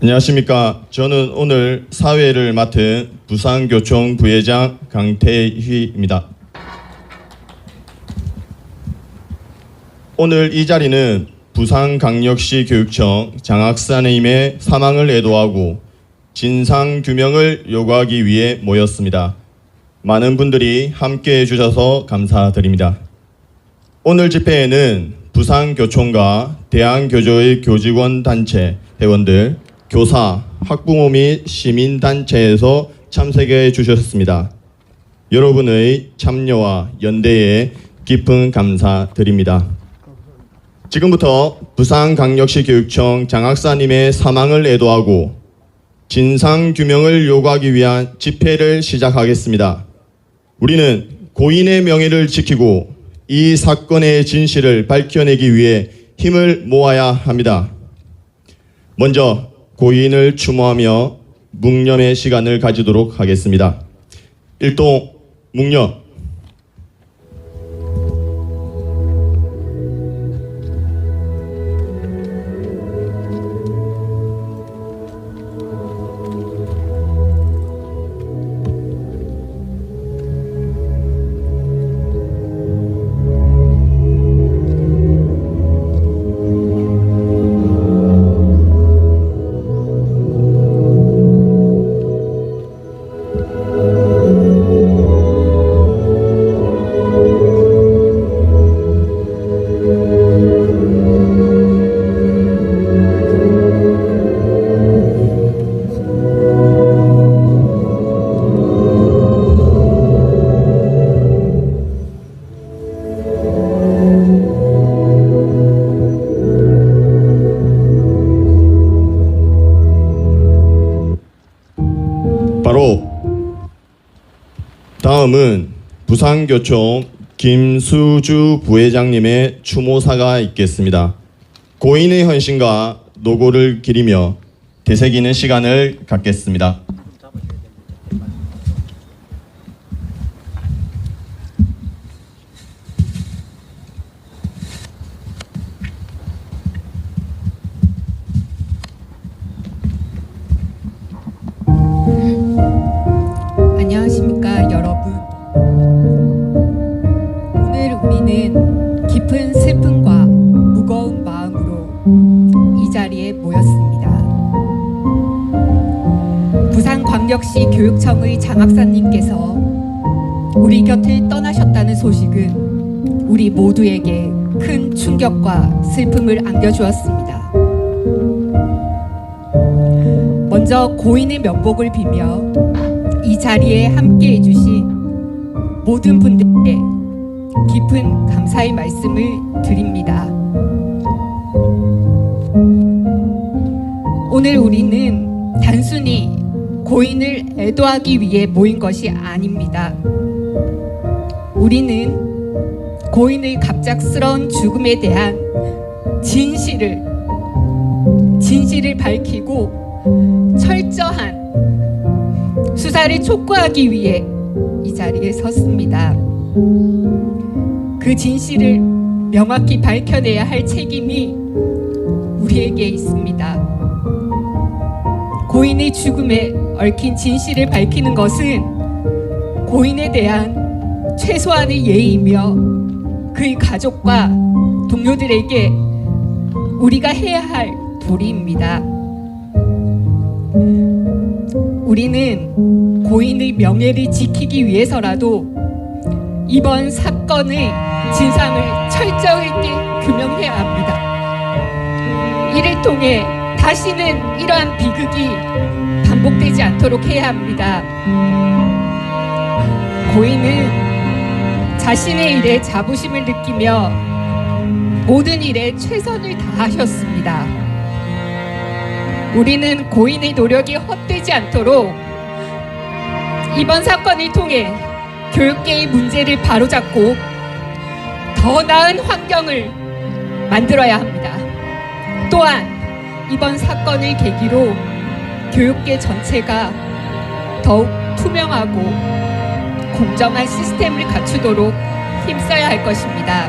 안녕하십니까. 저는 오늘 사회를 맡은 부산교총 부회장 강태휘입니다. 오늘 이 자리는 부산광역시 교육청 장학사님의 사망을 애도하고 진상규명을 요구하기 위해 모였습니다. 많은 분들이 함께해 주셔서 감사드립니다. 오늘 집회에는 부산교총과 대한교조의 교직원 단체 회원들, 교사, 학부모 및 시민단체에서 참석해 주셨습니다. 여러분의 참여와 연대에 깊은 감사드립니다. 지금부터 부산광역시 교육청 장학사님의 사망을 애도하고 진상규명을 요구하기 위한 집회를 시작하겠습니다. 우리는 고인의 명예를 지키고 이 사건의 진실을 밝혀내기 위해 힘을 모아야 합니다. 먼저 고인을 추모하며 묵념의 시간을 가지도록 하겠습니다. 일동 묵념. 다음은 부산교총 김수주 부회장님의 추모사가 있겠습니다. 고인의 헌신과 노고를 기리며 되새기는 시간을 갖겠습니다. 안녕하십니까 여러분. 오늘 우리는 깊은 슬픔과 무거운 마음으로 이 자리에 모였습니다. 부산광역시 교육청의 장학사님께서 우리 곁을 떠나셨다는 소식은 우리 모두에게 큰 충격과 슬픔을 안겨주었습니다. 먼저 고인의 명복을 빌며 이 자리에 함께 해주신 모든 분들께 깊은 감사의 말씀을 드립니다. 오늘 우리는 단순히 고인을 애도하기 위해 모인 것이 아닙니다. 우리는 고인의 갑작스러운 죽음에 대한 진실을 밝히고 철저한 수사를 촉구하기 위해 이 자리에 섰습니다. 그 진실을 명확히 밝혀내야 할 책임이 우리에게 있습니다. 고인의 죽음에 얽힌 진실을 밝히는 것은 고인에 대한 최소한의 예의이며 그의 가족과 동료들에게 우리가 해야 할 도리입니다. 우리는 고인의 명예를 지키기 위해서라도 이번 사건의 진상을 철저히 규명해야 합니다. 이를 통해 다시는 이러한 비극이 반복되지 않도록 해야 합니다. 고인은 자신의 일에 자부심을 느끼며 모든 일에 최선을 다하셨습니다. 우리는 고인의 노력이 헛되지 않도록 이번 사건을 통해 교육계의 문제를 바로잡고 더 나은 환경을 만들어야 합니다. 또한 이번 사건을 계기로 교육계 전체가 더욱 투명하고 공정한 시스템을 갖추도록 힘써야 할 것입니다.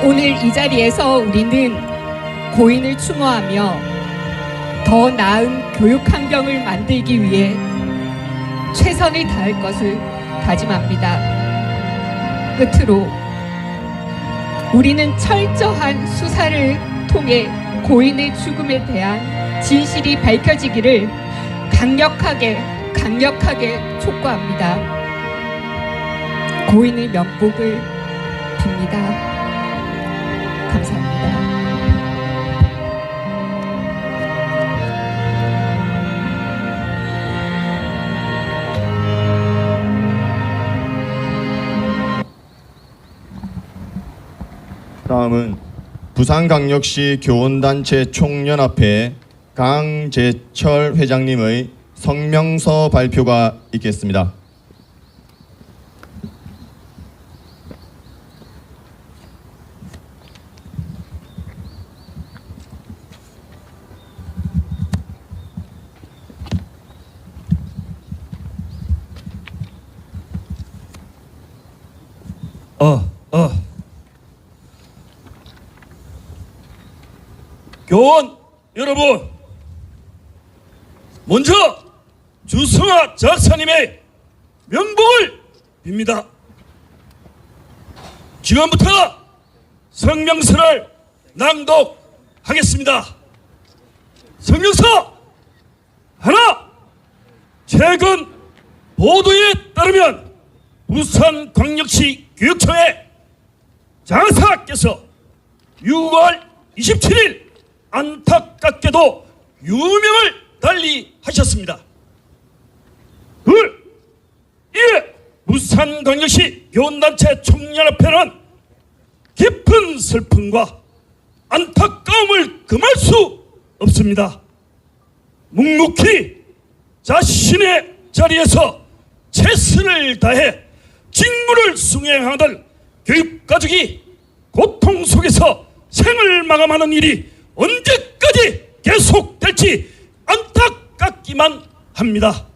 오늘 이 자리에서 우리는 고인을 추모하며 더 나은 교육 환경을 만들기 위해 최선을 다할 것을 다짐합니다. 끝으로 우리는 철저한 수사를 통해 고인의 죽음에 대한 진실이 밝혀지기를 강력하게 촉구합니다. 고인의 명복을 빕니다. 감사합니다. 다음은 부산광역시 교원단체 총연합회 강재철 회장님의 성명서 발표가 있겠습니다. 교원 여러분, 먼저 주승아 작사님의 명복을 빕니다. 지금부터 성명서를 낭독하겠습니다. 성명서 하나. 최근 보도에 따르면 부산광역시 교육청의 장사께서 6월 27일 안타깝게도 유명을 달리하셨습니다. 둘, 이에 부산광역시 교원단체 총연합회는 깊은 슬픔과 안타까움을 금할 수 없습니다. 묵묵히 자신의 자리에서 최선을 다해 직무를 수행하던 교육가족이 고통 속에서 생을 마감하는 일이 언제까지 계속될지 안타깝기만 합니다.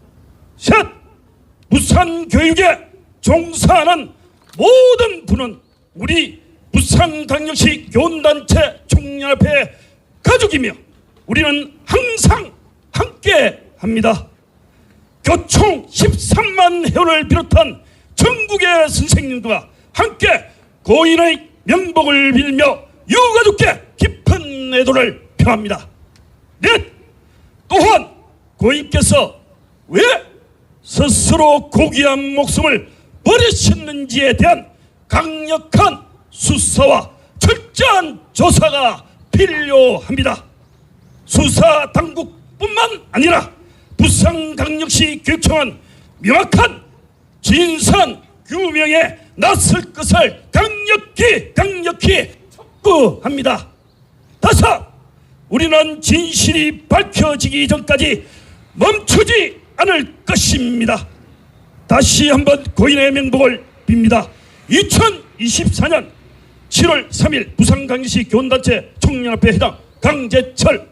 셋, 부산교육에 종사하는 모든 분은 우리 부산광역시 교원단체 총연합회의 가족이며 우리는 항상 함께합니다. 교총 13만 회원을 비롯한 전국의 선생님들과 함께 고인의 명복을 빌며 유가족께 깊은 애도를 표합니다. 넷, 또한 고인께서 왜 스스로 고귀한 목숨을 버리셨는지에 대한 강력한 수사와 철저한 조사가 필요합니다. 수사 당국뿐만 아니라 부산광역시 교육청은 명확한 진상 규명에 나설 것을 강력히 촉구합니다. 다섯, 우리는 진실이 밝혀지기 전까지 멈추지 않을 것입니다. 다시 한번 고인의 명복을 빕니다. 2024년 7월 3일 부산광역시 교원단체 총연합회 회장 강재철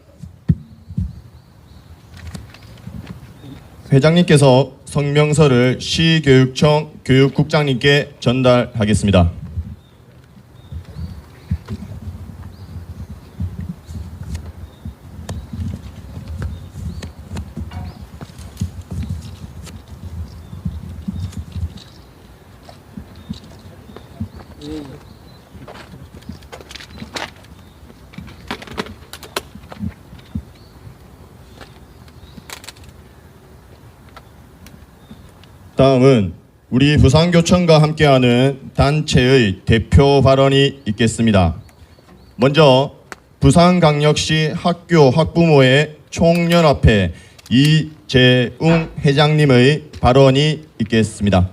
회장님께서 성명서를 시교육청 교육국장님께 전달하겠습니다. 다음은 우리 부산교청과 함께하는 단체의 대표 발언이 있겠습니다. 먼저 부산광역시 학교 학부모의 총연합회 이재웅 회장님의 발언이 있겠습니다.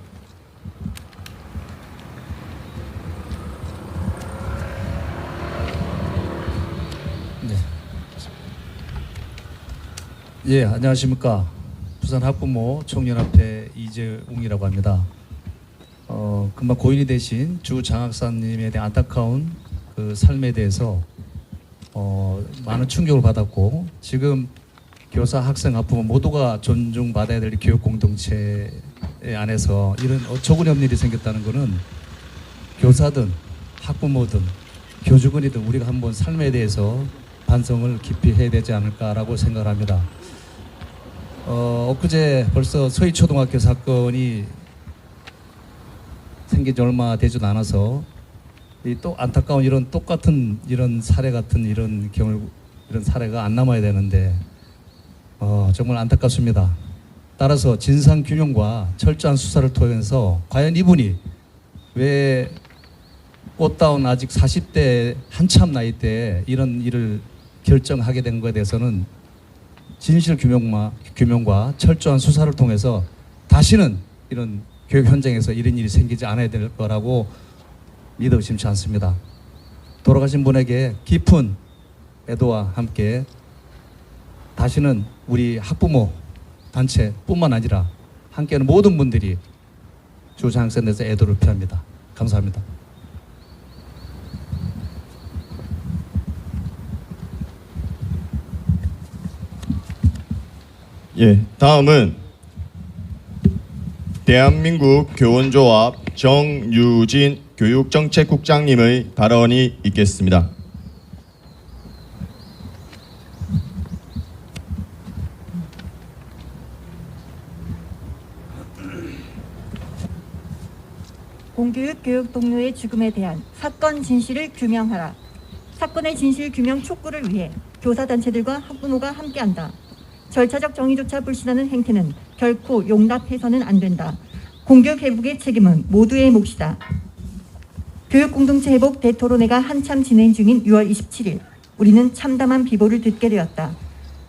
예, 안녕하십니까. 부산 학부모 총연합회 이재웅이라고 합니다. 금방 고인이 되신 주 장학사님에 대한 안타까운 그 삶에 대해서 많은 충격을 받았고, 지금 교사, 학생, 학부모 모두가 존중받아야 될 교육 공동체 안에서 이런 어처구니 없는 일이 생겼다는 것은 교사든 학부모든 교직원이든 우리가 한번 삶에 대해서 반성을 깊이 해야 되지 않을까라고 생각을 합니다. 엊그제 벌써 서희초등학교 사건이 생긴 지 얼마 되지도 않아서 또 안타까운 이런 똑같은 이런 사례 같은 이런 사례가 안 남아야 되는데 정말 안타깝습니다. 따라서 진상 규명과 철저한 수사를 통해서 과연 이분이 왜 꽃다운 아직 40대 한참 나이 때 이런 일을 결정하게 된 것에 대해서는 진실 규명과 철저한 수사를 통해서 다시는 이런 교육 현장에서 이런 일이 생기지 않아야 될 거라고 믿어 의심치 않습니다. 돌아가신 분에게 깊은 애도와 함께 다시는 우리 학부모 단체뿐만 아니라 함께하는 모든 분들이 주 장학생에 대해서 애도를 표합니다. 감사합니다. 예, 다음은 대한민국 교원조합 정유진 교육정책국장님의 발언이 있겠습니다. 공교육 교육 동료의 죽음에 대한 사건 진실을 규명하라. 사건의 진실 규명 촉구를 위해 교사단체들과 학부모가 함께한다. 절차적 정의조차 불신하는 행태는 결코 용납해서는 안 된다. 공교육 회복의 책임은 모두의 몫이다. 교육공동체 회복 대토론회가 한참 진행 중인 6월 27일 우리는 참담한 비보를 듣게 되었다.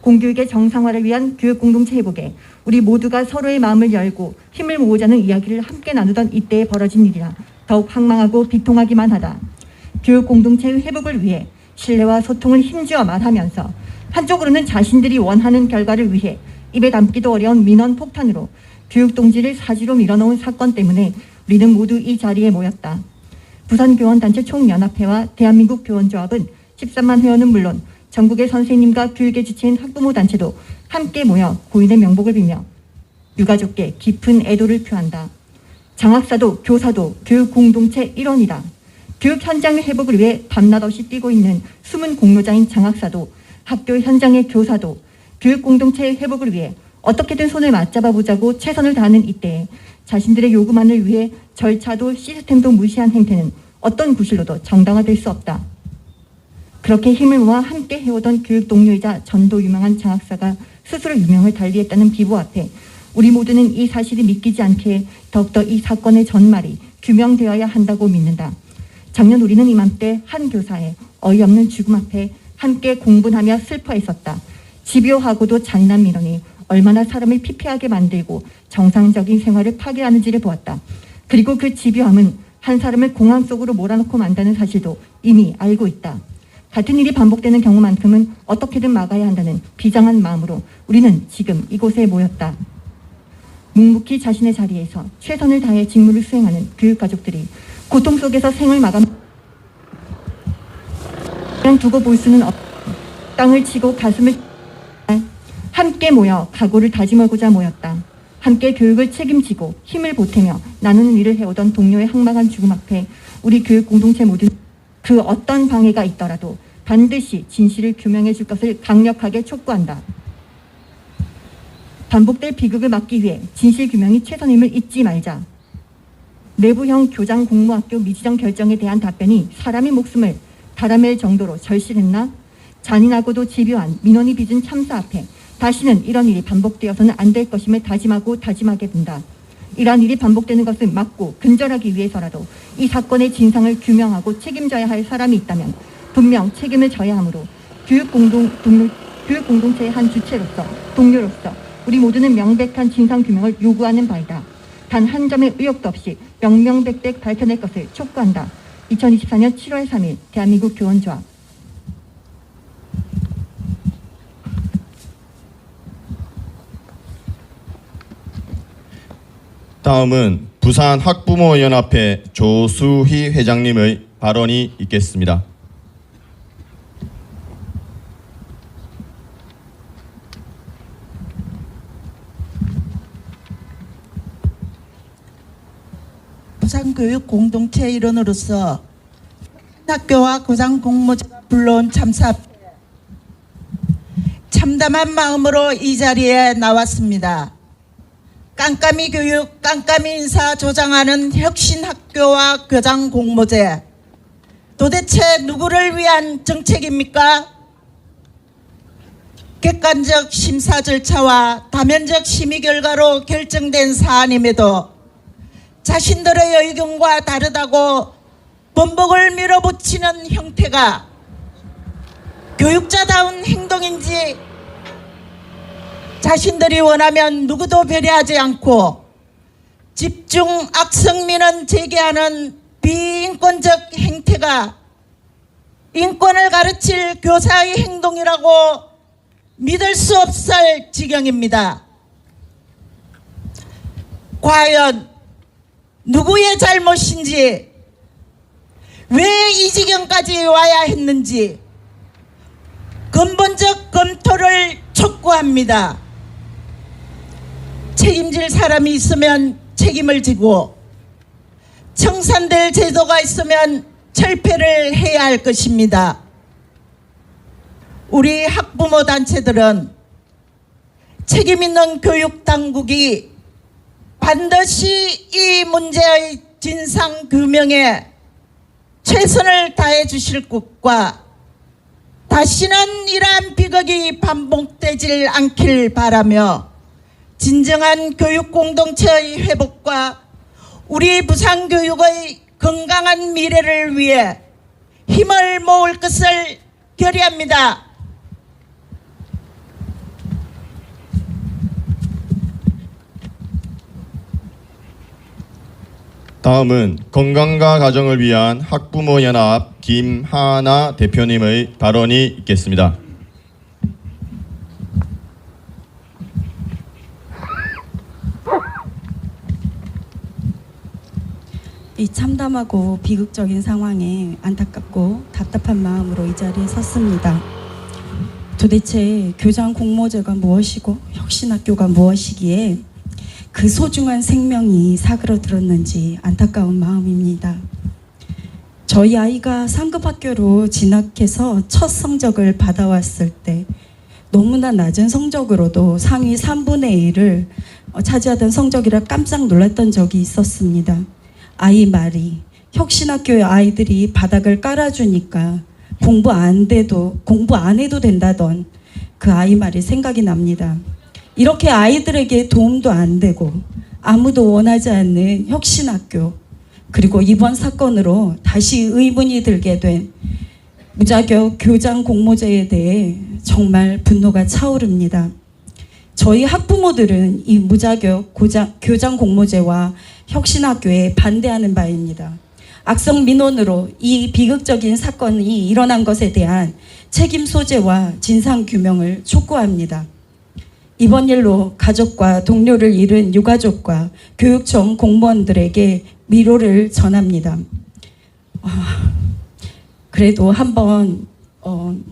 공교육의 정상화를 위한 교육공동체 회복에 우리 모두가 서로의 마음을 열고 힘을 모으자는 이야기를 함께 나누던 이때에 벌어진 일이라 더욱 황망하고 비통하기만 하다. 교육공동체의 회복을 위해 신뢰와 소통을 힘주어 말하면서 한쪽으로는 자신들이 원하는 결과를 위해 입에 담기도 어려운 민원 폭탄으로 교육동지를 사지로 밀어넣은 사건 때문에 우리는 모두 이 자리에 모였다. 부산교원단체 총연합회와 대한민국 교원조합은 13만 회원은 물론 전국의 선생님과 교육의 주체인 학부모 단체도 함께 모여 고인의 명복을 빌며 유가족께 깊은 애도를 표한다. 장학사도 교사도 교육공동체 일원이다. 교육 현장의 회복을 위해 밤낮 없이 뛰고 있는 숨은 공로자인 장학사도 학교 현장의 교사도 교육공동체의 회복을 위해 어떻게든 손을 맞잡아 보자고 최선을 다하는 이때에 자신들의 요구만을 위해 절차도 시스템도 무시한 행태는 어떤 구실로도 정당화될 수 없다. 그렇게 힘을 모아 함께 해오던 교육 동료이자 전도 유명한 장학사가 스스로 유명을 달리했다는 비보 앞에 우리 모두는 이 사실이 믿기지 않게 더욱더 이 사건의 전말이 규명되어야 한다고 믿는다. 작년 우리는 이맘때 한 교사의 어이없는 죽음 앞에 함께 공분하며 슬퍼했었다. 집요하고도 잔인한 민원이 얼마나 사람을 피폐하게 만들고 정상적인 생활을 파괴하는지를 보았다. 그리고 그 집요함은 한 사람을 공황 속으로 몰아넣고 만다는 사실도 이미 알고 있다. 같은 일이 반복되는 경우만큼은 어떻게든 막아야 한다는 비장한 마음으로 우리는 지금 이곳에 모였다. 묵묵히 자신의 자리에서 최선을 다해 직무를 수행하는 교육가족들이 고통 속에서 생을 마감 그냥 두고 볼 수는 없다. 땅을 치고 가슴을 함께 모여 각오를 다짐하고자 모였다. 함께 교육을 책임지고 힘을 보태며 나누는 일을 해오던 동료의 황망한 죽음 앞에 우리 교육 공동체 모두 그 어떤 방해가 있더라도 반드시 진실을 규명해 줄 것을 강력하게 촉구한다. 반복될 비극을 막기 위해 진실 규명이 최선임을 잊지 말자. 내부형 교장 공무학교 미지정 결정에 대한 답변이 사람의 목숨을 달아맬 정도로 절실했나? 잔인하고도 집요한 민원이 빚은 참사 앞에 다시는 이런 일이 반복되어서는 안 될 것임을 다짐하고 다짐하게 된다. 이러한 일이 반복되는 것을 막고 근절하기 위해서라도 이 사건의 진상을 규명하고 책임져야 할 사람이 있다면 분명 책임을 져야 하므로 교육공동체의 한 주체로서 동료로서 우리 모두는 명백한 진상 규명을 요구하는 바이다. 단 한 점의 의혹도 없이 명명백백 밝혀낼 것을 촉구한다. 2024년 7월 3일 대한민국 교원조합. 다음은 부산 학부모연합회 조수희 회장님의 발언이 있겠습니다. 부산교육 공동체 일원으로서 학교와 교장 공모자가 불러온 참사 앞에 참담한 마음으로 이 자리에 나왔습니다. 깜깜이 교육, 깜깜이 인사 조장하는 혁신학교와 교장 공모제. 도대체 누구를 위한 정책입니까? 객관적 심사 절차와 다면적 심의 결과로 결정된 사안임에도 자신들의 의견과 다르다고 번복을 밀어붙이는 형태가 교육자다운 행동인지, 자신들이 원하면 누구도 배려하지 않고 집중 악성민원 제기하는 비인권적 행태가 인권을 가르칠 교사의 행동이라고 믿을 수 없을 지경입니다. 과연 누구의 잘못인지, 왜 이 지경까지 와야 했는지 근본적 검토를 촉구합니다. 책임질 사람이 있으면 책임을 지고 청산될 제도가 있으면 철폐를 해야 할 것입니다. 우리 학부모 단체들은 책임 있는 교육 당국이 반드시 이 문제의 진상 규명에 최선을 다해 주실 것과 다시는 이러한 비극이 반복되질 않길 바라며 진정한 교육 공동체의 회복과 우리 부산교육의 건강한 미래를 위해 힘을 모을 것을 결의합니다. 다음은 건강과 가정을 위한 학부모연합 김하나 대표님의 발언이 있겠습니다. 이 참담하고 비극적인 상황에 안타깝고 답답한 마음으로 이 자리에 섰습니다. 도대체 교장 공모제가 무엇이고 혁신학교가 무엇이기에 그 소중한 생명이 사그러들었는지 안타까운 마음입니다. 저희 아이가 상급 학교로 진학해서 첫 성적을 받아왔을 때 너무나 낮은 성적으로도 상위 3분의 1을 차지하던 성적이라 깜짝 놀랐던 적이 있었습니다. 아이 말이 혁신학교의 아이들이 바닥을 깔아주니까 공부 안 해도 된다던 그 아이 말이 생각이 납니다. 이렇게 아이들에게 도움도 안 되고 아무도 원하지 않는 혁신학교, 그리고 이번 사건으로 다시 의문이 들게 된 무자격 교장 공모제에 대해 정말 분노가 차오릅니다. 저희 학부모들은 이 무자격 교장 공모제와 혁신학교에 반대하는 바입니다. 악성 민원으로 이 비극적인 사건이 일어난 것에 대한 책임 소재와 진상 규명을 촉구합니다. 이번 일로 가족과 동료를 잃은 유가족과 교육청 공무원들에게 위로를 전합니다. 그래도 한번 그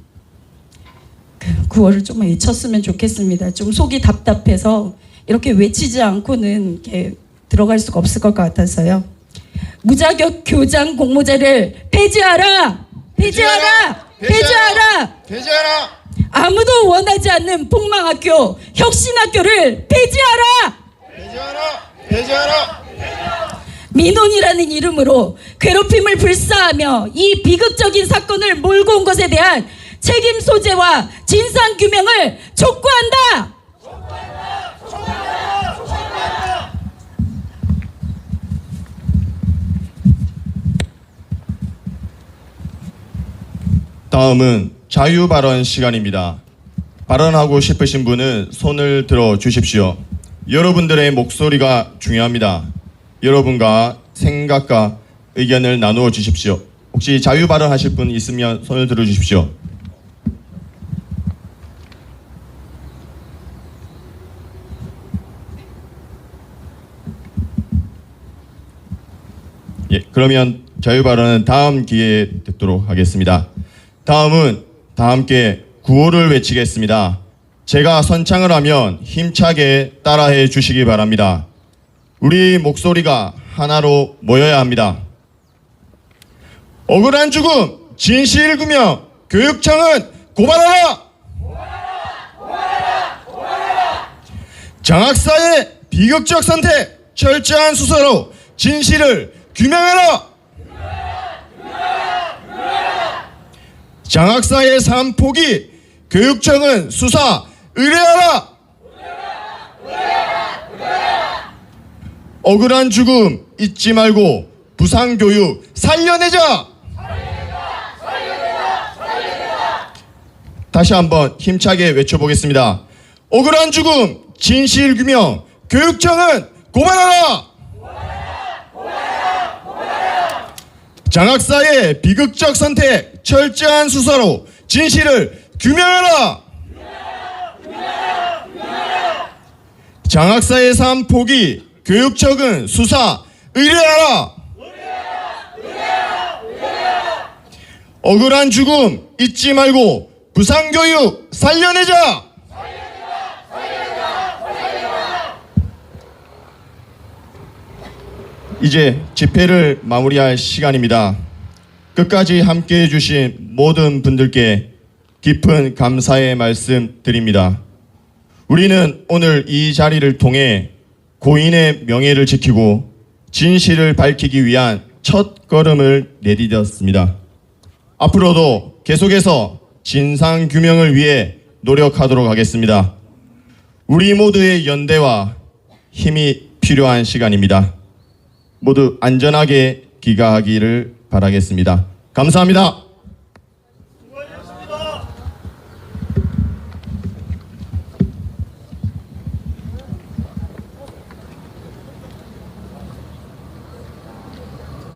구호를 좀 외쳤으면 좋겠습니다. 좀 속이 답답해서 이렇게 외치지 않고는 이렇게 들어갈 수가 없을 것 같아서요. 무자격 교장 공모제를 폐지하라! 폐지하라! 폐지하라! 폐지하라! 아무도 원하지 않는 폭망학교, 혁신학교를 폐지하라! 폐지하라! 폐지하라! 민원이라는 이름으로 괴롭힘을 불사하며 이 비극적인 사건을 몰고 온 것에 대한 책임 소재와 진상 규명을 촉구한다! 다음은 자유 발언 시간입니다. 발언하고 싶으신 분은 손을 들어 주십시오. 여러분들의 목소리가 중요합니다. 여러분과 생각과 의견을 나누어 주십시오. 혹시 자유 발언하실 분 있으면 손을 들어 주십시오. 예, 그러면 자유 발언은 다음 기회에 듣도록 하겠습니다. 다음은 다 함께 구호를 외치겠습니다. 제가 선창을 하면 힘차게 따라해 주시기 바랍니다. 우리 목소리가 하나로 모여야 합니다. 억울한 죽음, 진실규명, 교육청은 고발하라! 고발하라! 장학사의 비극적 선택, 철저한 수사로 진실을 규명하라. 장학사의 삶 포기, 교육청은 수사 의뢰하라. 억울한 죽음 잊지 말고 부상교육 살려내자. 다시 한번 힘차게 외쳐보겠습니다. 억울한 죽음 진실 규명, 교육청은 고발하라. 장학사의 비극적 선택, 철저한 수사로 진실을 규명하라. 장학사의 삶 포기, 교육청은 수사 의뢰하라. 억울한 죽음 잊지 말고 부상교육 살려내자. 이제 집회를 마무리할 시간입니다. 끝까지 함께해 주신 모든 분들께 깊은 감사의 말씀 드립니다. 우리는 오늘 이 자리를 통해 고인의 명예를 지키고 진실을 밝히기 위한 첫 걸음을 내디뎠습니다. 앞으로도 계속해서 진상 규명을 위해 노력하도록 하겠습니다. 우리 모두의 연대와 힘이 필요한 시간입니다. 모두 안전하게 귀가하기를 바라겠습니다. 감사합니다.